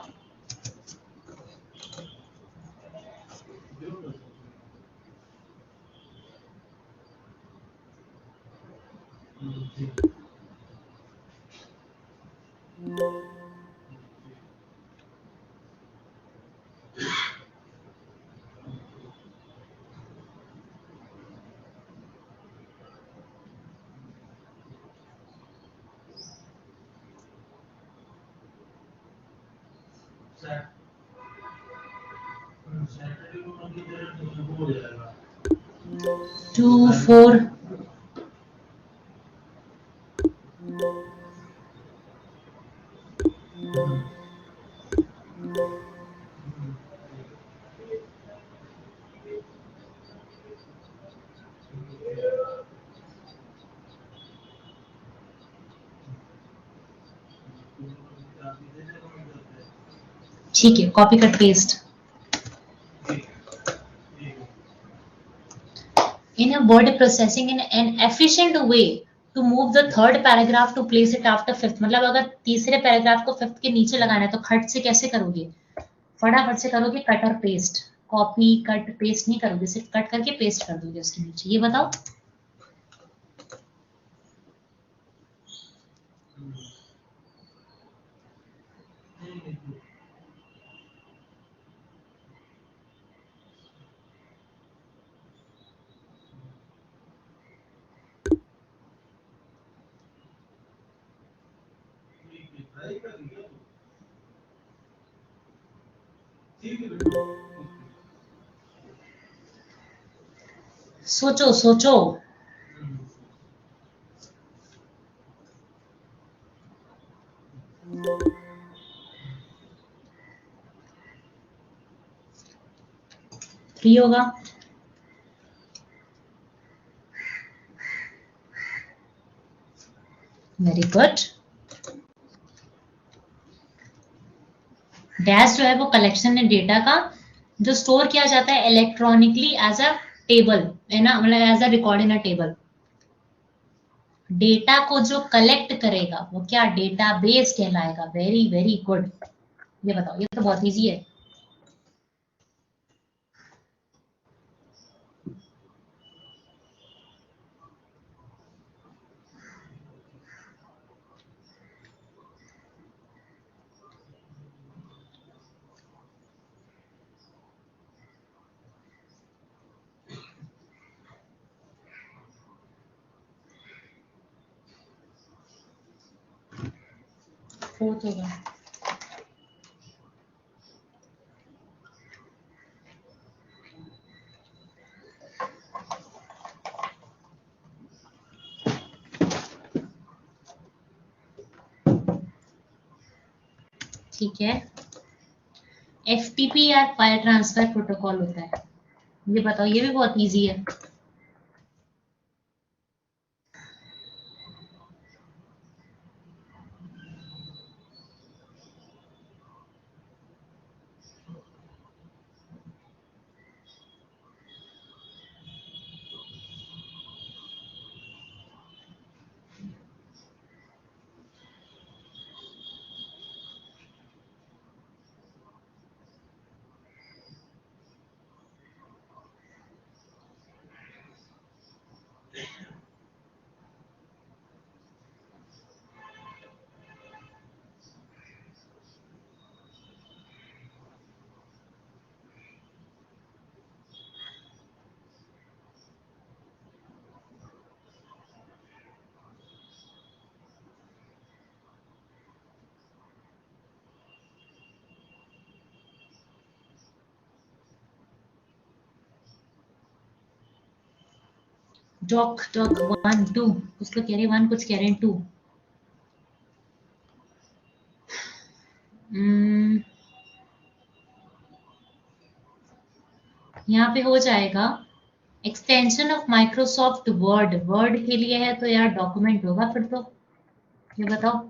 टू फोर ठीक है, copy cut paste. In a word processing in an efficient way to move the third paragraph to place it after fifth. मतलब अगर तीसरे पैराग्राफ को फिफ्थ के नीचे लगाना है तो खट से कैसे करोगे? फटाफट से करोगे कट और पेस्ट. कॉपी कट पेस्ट नहीं करोगे, सिर्फ कट करके पेस्ट कर दोगे उसके नीचे. ये बताओ. सोचो सोचो. थ्री होगा. Very good. डैश जो है वो कलेक्शन है डेटा का जो स्टोर किया जाता है इलेक्ट्रॉनिकली एज अ टेबल, है ना, मतलब as a record in a table. Data को जो कलेक्ट करेगा वो क्या डेटाबेस कहलाएगा. Very very good. ये बताओ, ये तो बहुत इजी है. फोर्थ होगा. ठीक है. एफटीपी या फाइल ट्रांसफर प्रोटोकॉल होता है. ये बताओ, ये भी बहुत इजी है. डॉक डॉक 1 2 उसको कह रहे 1, कुछ कह रहे हैं 2. यहाँ पे हो जाएगा extension of Microsoft word. Word के लिए है तो यार डॉक्यूमेंट होगा फिर तो. ये बताओ.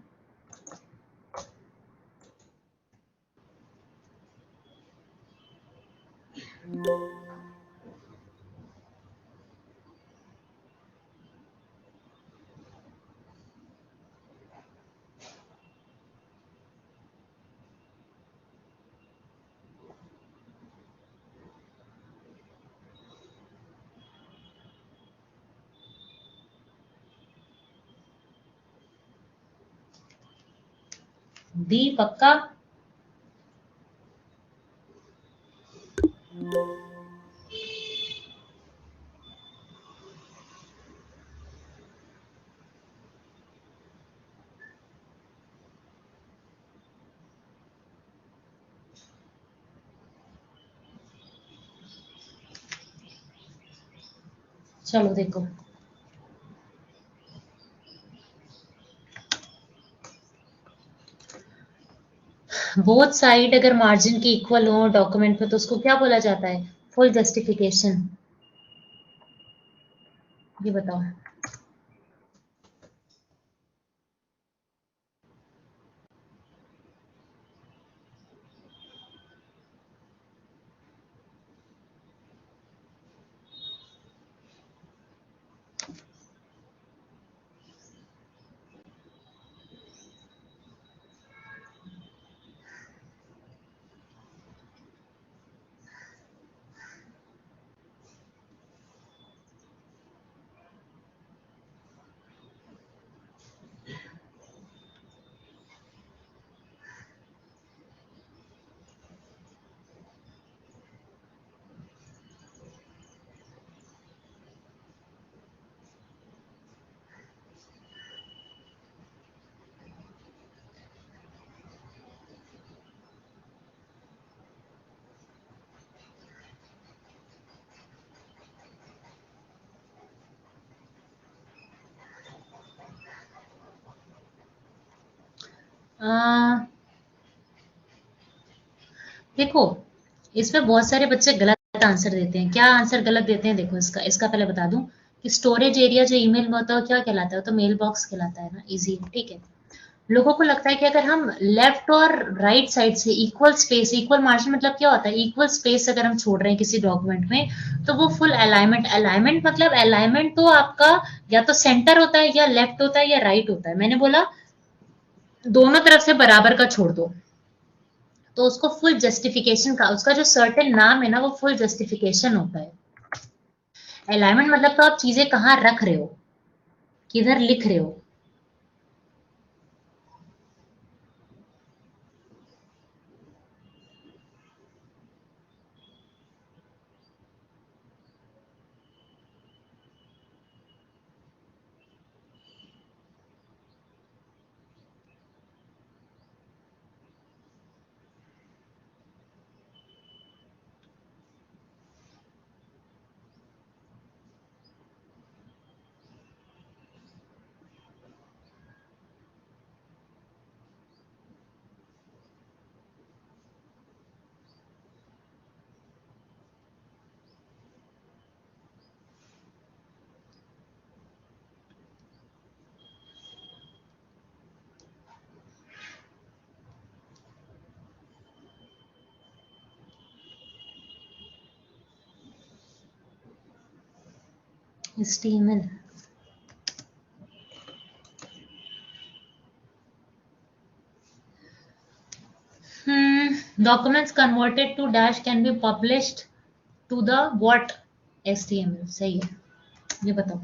डी पक्का. चलो देखो, बोथ साइड अगर मार्जिन की इक्वल हो डॉक्यूमेंट में तो उसको क्या बोला जाता है? Full justification. ये बताओ। आ, देखो, इसमें बहुत सारे बच्चे गलत आंसर देते हैं। क्या आंसर गलत देते हैं? देखो, इसका इसका पहले बता दूं कि स्टोरेज एरिया जो ईमेल में होता है वो क्या कहलाता है? तो मेल बॉक्स कहलाता है ना, इजी, ठीक है। लोगों को लगता है कि अगर हम लेफ्ट और राइट साइड से इक्वल स्पेस, इक्वल मार्जिन मतलब क्या होता है? इक्वल स्पेस अगर हम छोड़ रहे हैं किसी डॉक्यूमेंट में तो वो फुल अलाइनमेंट। अलाइनमेंट मतलब अलाइनमेंट तो आपका या तो सेंटर होता है या लेफ्ट होता है या राइट होता है। मैंने बोला दोनों तरफ से बराबर का छोड़ दो तो उसको फुल जस्टिफिकेशन का, उसका जो सर्टेन नाम है ना वो फुल जस्टिफिकेशन होता है। अलाइनमेंट मतलब तो आप चीजें कहाँ रख रहे हो, किधर लिख रहे हो। HTML। Documents converted to dash can be published to the what? HTML, सही है। ये बताओ।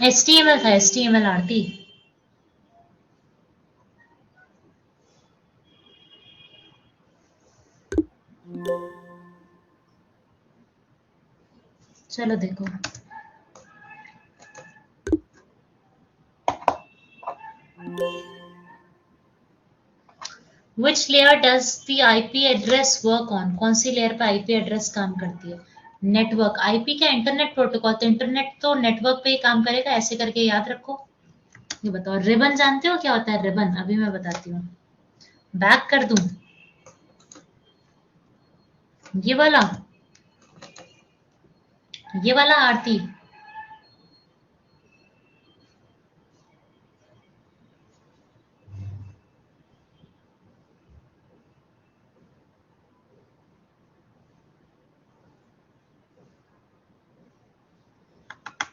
HTML था, HTML आरती। चलो देखो, which layer does the IP address work on? कौन सी लेयर पे आईपी एड्रेस काम करती है? नेटवर्क। आईपी क्या? Internet protocol. तो इंटरनेट तो नेटवर्क पे ही काम करेगा, ऐसे करके याद रखो। ये बताओ, रिबन जानते हो क्या होता है? रिबन अभी मैं बताती हूँ। बैक कर दूं ये वाला, ये वाला आरती।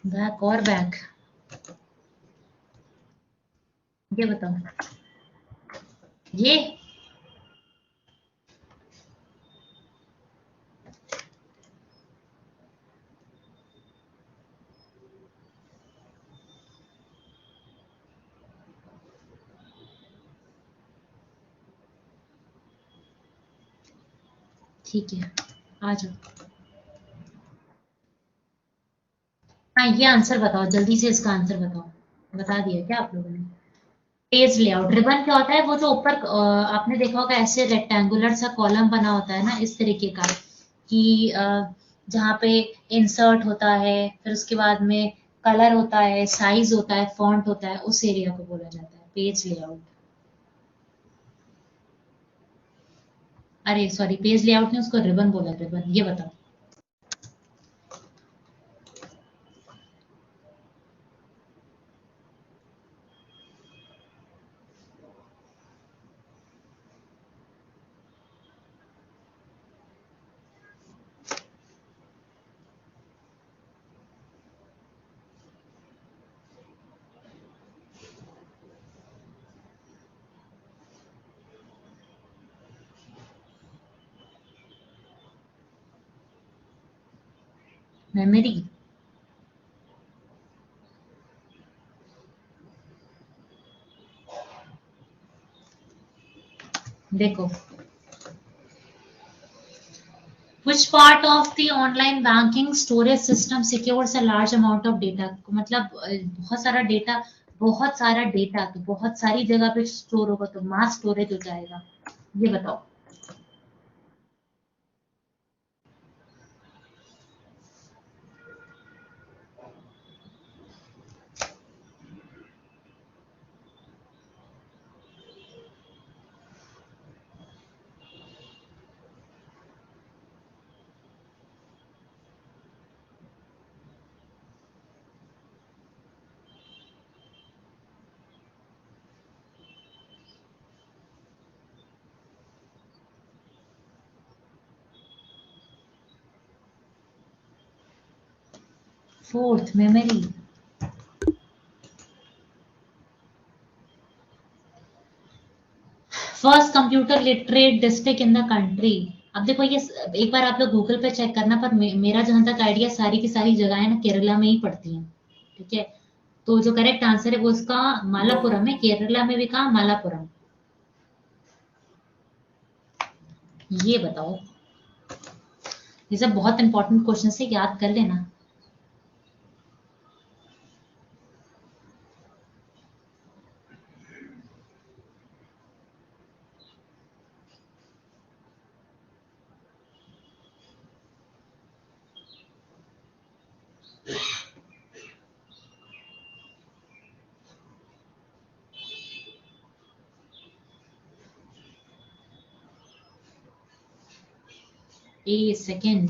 बैक और बैक, ये बताओ। ये ठीक है, आ जाओ। हाँ, ये आंसर बताओ जल्दी से, इसका आंसर बताओ। बता दिया क्या आप लोगों ने? पेज लेआउट रिबन क्या होता है? वो जो ऊपर आपने देखा होगा ऐसे रेक्टेंगुलर सा कॉलम बना होता है ना, इस तरीके का, कि जहाँ पे इंसर्ट होता है, फिर उसके बाद में कलर होता है, साइज होता है, फॉन्ट होता है, उस एरिया को बोला जाता है पेज लेआउट। अरे सॉरी, पेज लेआउट ने उसको रिबन बोला, रिबन। ये बताओ। मेमोरी। देखो, which part of the online banking storage system secures a large amount of data? मतलब बहुत सारा डेटा, बहुत सारा डेटा तो बहुत सारी जगह पे स्टोर होगा तो मास स्टोरेज हो जाएगा। ये बताओ। Fourth, memory. First computer literate district in the country. अब देखो ये एक बार आप लोग गूगल पे चेक करना, पर मेरा जहां तक आइडिया, सारी की सारी जगह ना केरला में ही पड़ती हैं। ठीक है, तो जो करेक्ट आंसर है वो उसका मालापुरम है। केरला में भी कहा? मालापुरम। ये बताओ। ये सब बहुत इंपॉर्टेंट क्वेश्चन है, याद कर लेना। ए सेकेंड।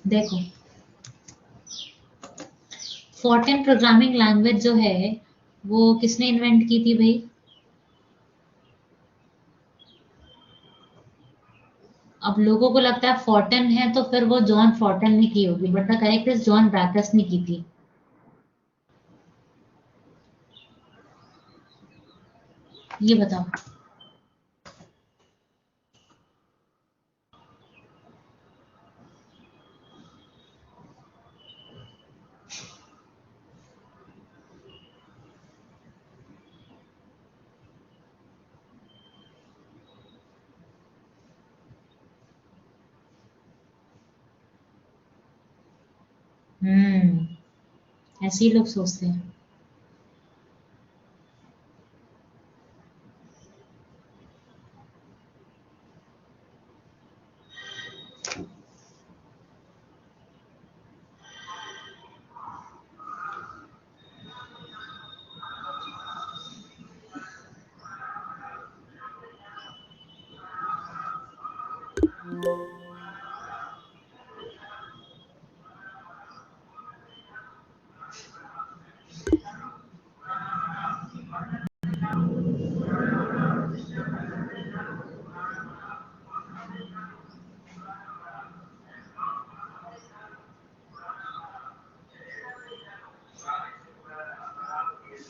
देखो, फॉर्टेन प्रोग्रामिंग लैंग्वेज जो है वो किसने इन्वेंट की थी भाई? अब लोगों को लगता है फॉर्टेन है तो फिर वो जॉन फॉर्टेन ने की होगी, but the correct is John Bacchus ने की थी। ये बताओ। ऐसे ही लोग सोचते हैं।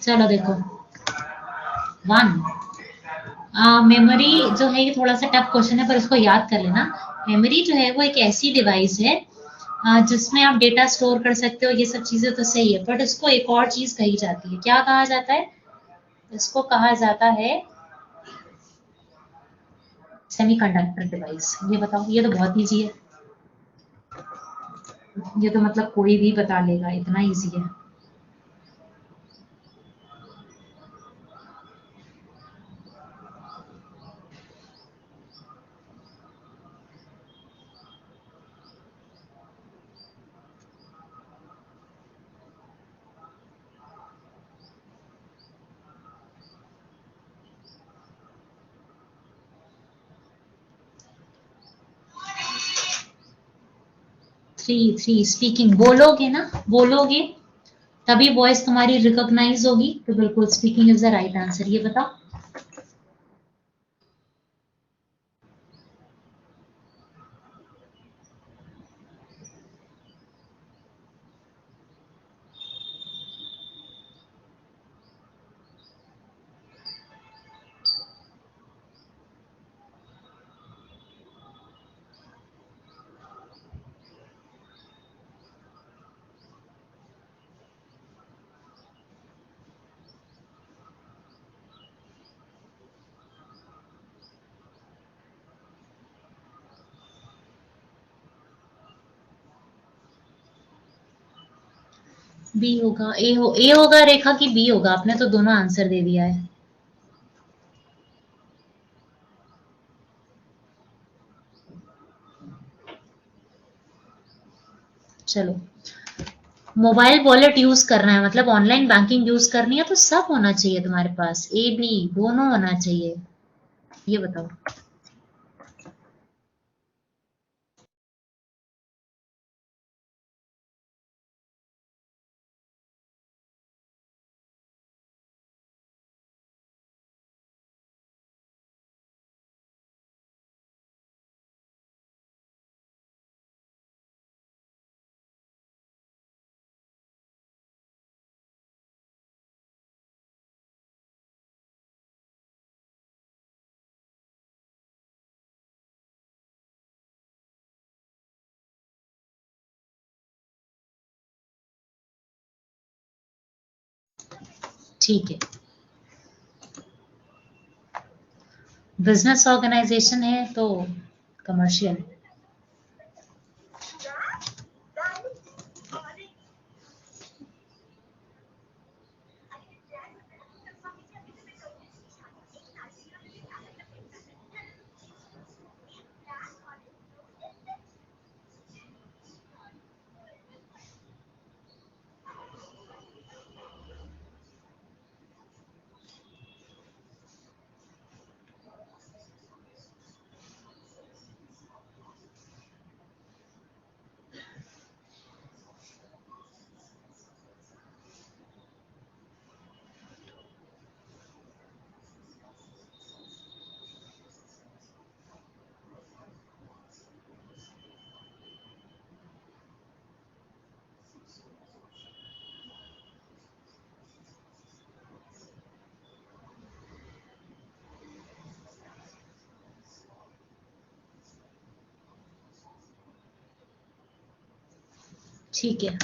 चलो देखो, वन, मेमोरी जो है ये थोड़ा सा टफ क्वेश्चन है पर इसको याद कर लेना। मेमोरी जो है वो एक ऐसी डिवाइस है जिसमें आप डेटा स्टोर कर सकते हो, ये सब चीजें तो सही है, बट इसको एक और चीज कही जाती है, क्या कहा जाता है? इसको कहा जाता है सेमीकंडक्टर डिवाइस। ये बताओ, ये तो बहुत इजी है, ये तो मतलब कोई भी बता लेगा, इतना इजी है। 3 3 स्पीकिंग, बोलोगे ना, बोलोगे तभी वॉइस तुम्हारी रिकॉग्नाइज होगी, तो बिल्कुल speaking is the right answer. ये बताओ। बी होगा, ए होगा रेखा की बी होगा? आपने तो दोनों आंसर दे दिया है। चलो, मोबाइल वॉलेट यूज करना है मतलब ऑनलाइन बैंकिंग यूज करनी है, तो सब होना चाहिए तुम्हारे पास, ए बी दोनों होना चाहिए। ये बताओ। ठीक है, बिजनेस ऑर्गेनाइजेशन है तो कमर्शियल। ठीक है,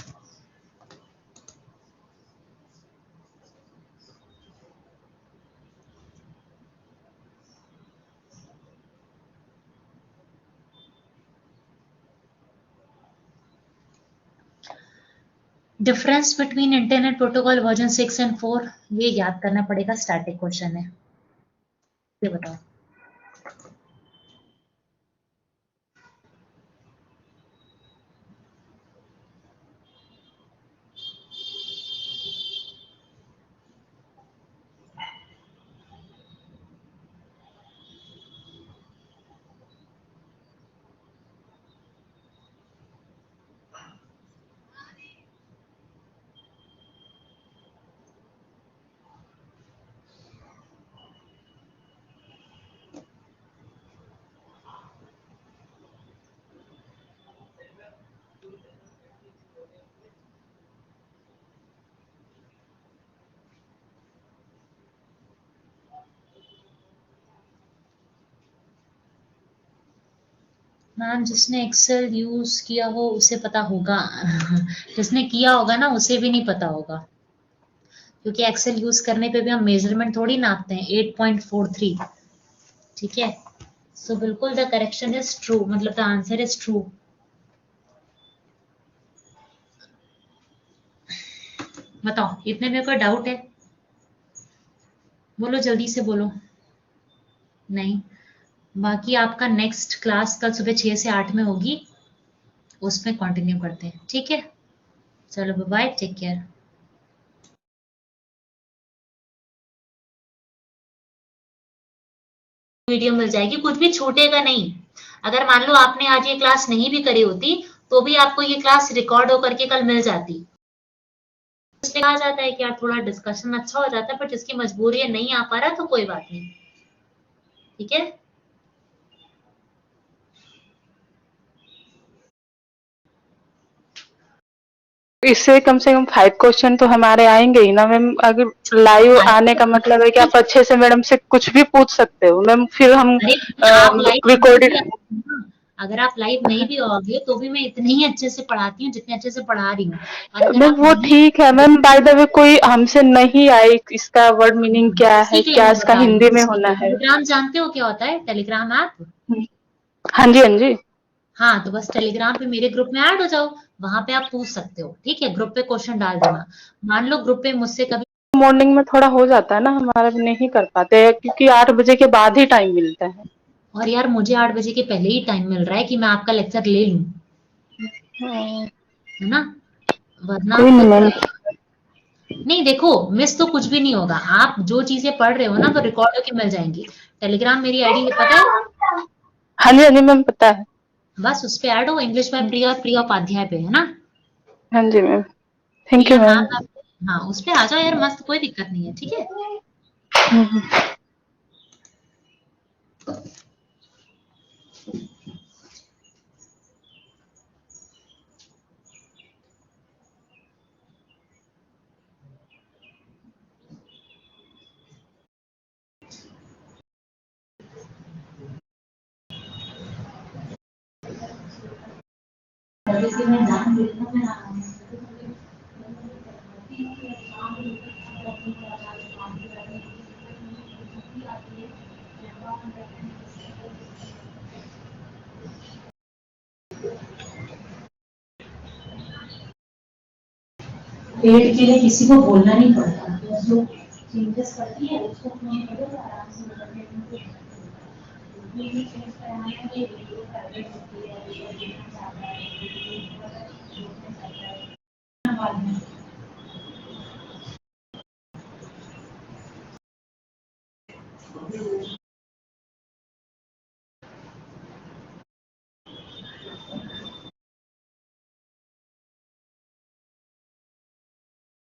difference between internet protocol version 6 and 4, ये याद करना पड़ेगा, स्टैटिक क्वेश्चन है। ये बताओ। मैम जिसने एक्सेल यूज किया हो उसे पता होगा जिसने किया होगा ना उसे भी नहीं पता होगा, क्योंकि एक्सेल यूज करने पे भी हम मेजरमेंट थोड़ी नापते हैं। 8.43, ठीक है। सो बिल्कुल द करेक्शन इज ट्रू, मतलब द आंसर इज ट्रू। बताओ, इतने में कोई डाउट है? बोलो, जल्दी से बोलो। नहीं? बाकी आपका नेक्स्ट क्लास कल सुबह 6 से 8 में होगी, उसमें कंटिन्यू करते हैं, ठीक है। चलो बाय, टेक केयर। वीडियो मिल जाएगी, कुछ भी छूटेगा नहीं। अगर मान लो आपने आज ये क्लास नहीं भी करी होती तो भी आपको ये क्लास रिकॉर्ड होकर के कल मिल जाती। इसलिए कहा जाता है कि यार थोड़ा डिस्कशन अच्छा हो जाता है, बट जिसकी मजबूरी है नहीं आ पा रहा तो कोई बात नहीं, ठीक है। इससे कम से कम 5 क्वेश्चन तो हमारे आएंगे ही ना मैम। अगर लाइव आने का मतलब है कि आप अच्छे से मैडम से कुछ भी पूछ सकते हो मैम, फिर हम अरे आप लाइव नहीं भी रिकॉर्डेड। अगर आप लाइव नहीं भी आओगे तो भी मैं इतने ही अच्छे से पढ़ाती हूँ जितने अच्छे से पढ़ा रही हूँ। और अगर मैम आप वो नहीं, ठीक है मैम, बाय द वे कोई हमसे नहीं आई, इसका वर्ड मीनिंग क्या है, सीख क्या लेना इसका बता रही हिंदी हूँ, में सीख होना लो। है। टेलीग्राम जानते हो क्या होता है टेलीग्राम ऐप? हाँ जी, हाँ जी। हाँ, तो बस टेलीग्राम पे मेरे ग्रुप में ऐड हो जाओ, वहां पे आप पूछ सकते हो, ठीक है। ग्रुप पे क्वेश्चन डाल देना। मान लो ग्रुप पे मुझसे कभी, मॉर्निंग में थोड़ा हो जाता है ना हमारा, भी नहीं कर पाते क्योंकि 8 बजे के बाद ही टाइम मिलता है। और यार मुझे 8 बजे के पहले ही टाइम मिल रहा है कि मैं आपका लेक्चर ले लूं, है ना, वरना कोई नहीं फिर मैम। नहीं। देखो, मिस तो कुछ भी नहीं होगा, आप जो चीजें पढ़ रहे हो ना वो रिकॉर्ड होके मिल जाएंगी। टेलीग्राम मेरी आईडी पता है? हाँ जी, हाँ जी मैम, पता है। बस उस पे ऐड हो, इंग्लिश बाय प्रिया, प्रिया उपाध्याय पे, है ना। हाँ जी ma'am, thank Priya you ma'am. नाम है। हाँ, उस पे आ जाओ यार, मस्त, कोई दिक्कत नहीं है, ठीक है। पेड़ के लिए किसी को बोलना नहीं पड़ता, तो जो चेंजेस करती है उसको फोन करो तो आराम से चेंज कराना है, ये वीडियो प्राइवेट होती है,